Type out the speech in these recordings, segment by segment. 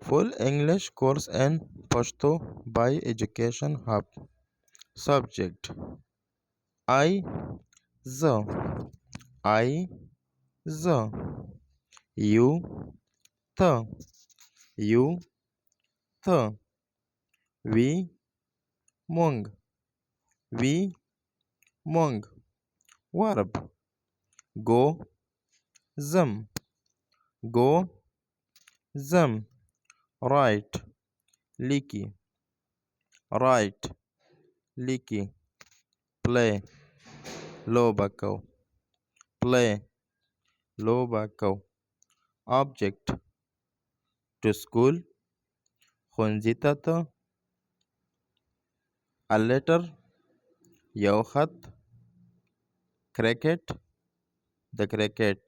Full English course in Pashto by Education Hub. Subject: I, the, I, the, you, the, you, the, we, mung, we, mung. Verb: go, them, go, them. Right, leaky, right, leaky. Play, lobako, play, lobako. Object: to school, ښوونځي ته. A letter, یو خط. Cricket, the cricket.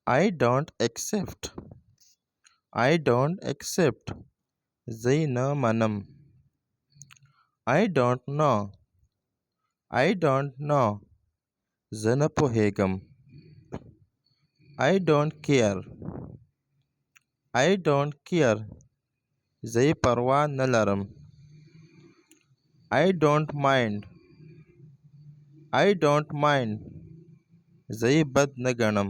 I don't accept, I don't accept. زه نه منم. I don't know, I don't know. زه نه پوهیږم. I don't care, I don't care. زه یې پروا نه لرم. I don't mind, I don't mind. زه یې بد نه ګڼم.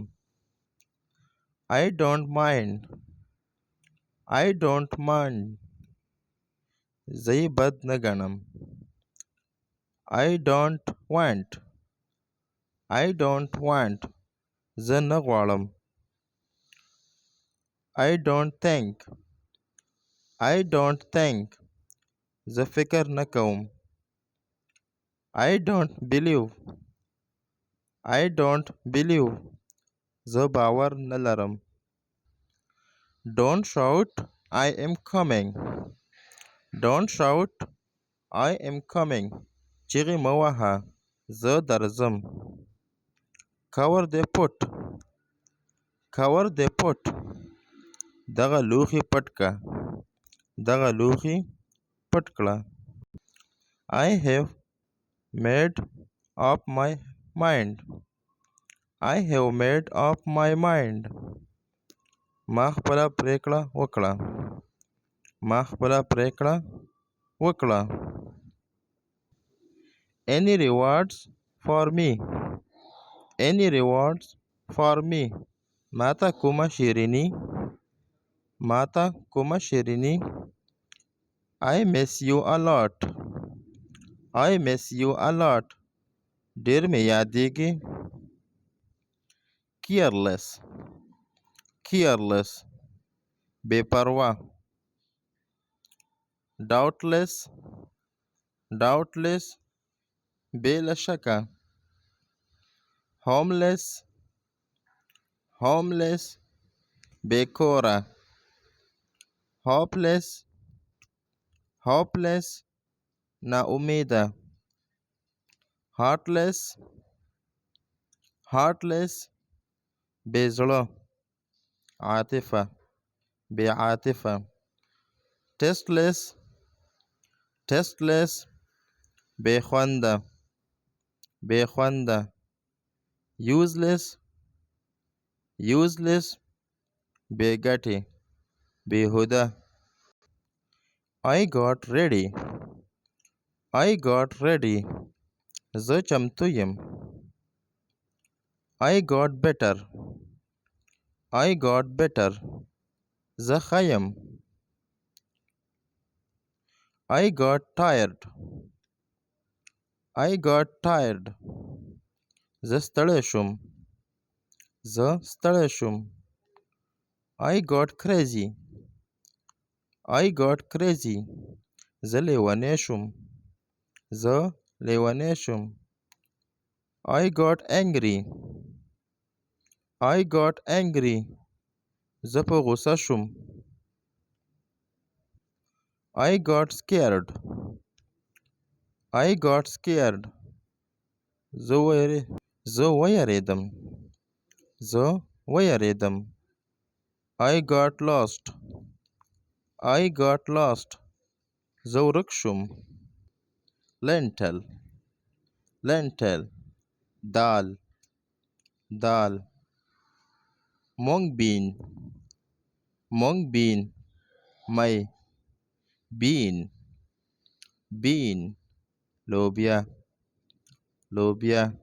I don't mind, I don't mind. زه یې بد نه ګڼم. I don't want, I don't want. زه نه غواړم. I don't think, I don't think. زه فکر نه کوم. I don't believe, I don't believe. زه باور نه لرم. Don't shout, I am coming. Don't shout, I am coming. چیغې مه وهه، زه درځم. Cover the pot, cover the pot. دغه لوښي پټ کړه، دغه لوښي پټ کړه. I have made up my mind, I have made up my mind. ما خپله پرېکړه وکړه، ما خپله پرېکړه وکړه. Any rewards for me, any rewards for me. ماته کومه شیریني، ماته کومه شیریني. I miss you a lot, I miss you a lot. ډېر مې یادېږي. Careless, careless. بې پروا. Doubtless, doubtless. بې له شکه. Homeless, homeless. بې کوره. Hopeless, hopeless. نا امیده. Heartless, heartless. بې زړه. عاطفه، بې عاطفه. Tasteless, tasteless. بې خونده، بې خونده. Useless, useless. بې ګټې، بېهوده. I got ready, I got ready. زه چمتو یم. I got better, I got better. زه ښه یم. I got tired, I got tired. زه ستړی شوم، زه ستړی شوم. I got crazy, I got crazy. زه لیونی شوم، زه لیونی شوم. I got angry, I got angry. زه په غوسه شوم. I got scared, I got scared. زه ویریدم، زه ویریدم. I got lost, I got lost. زه ورک شوم. Lentil, lentil. دال، دال. Mung bean, mung bean may bean bean لوبيا لوبيا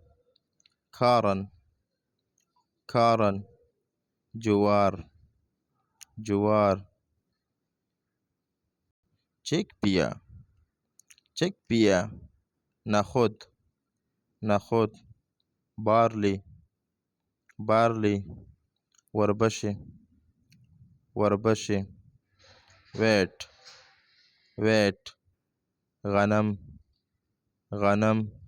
كارن جوار جوار chickpea نخود barley وربشة wheat غنم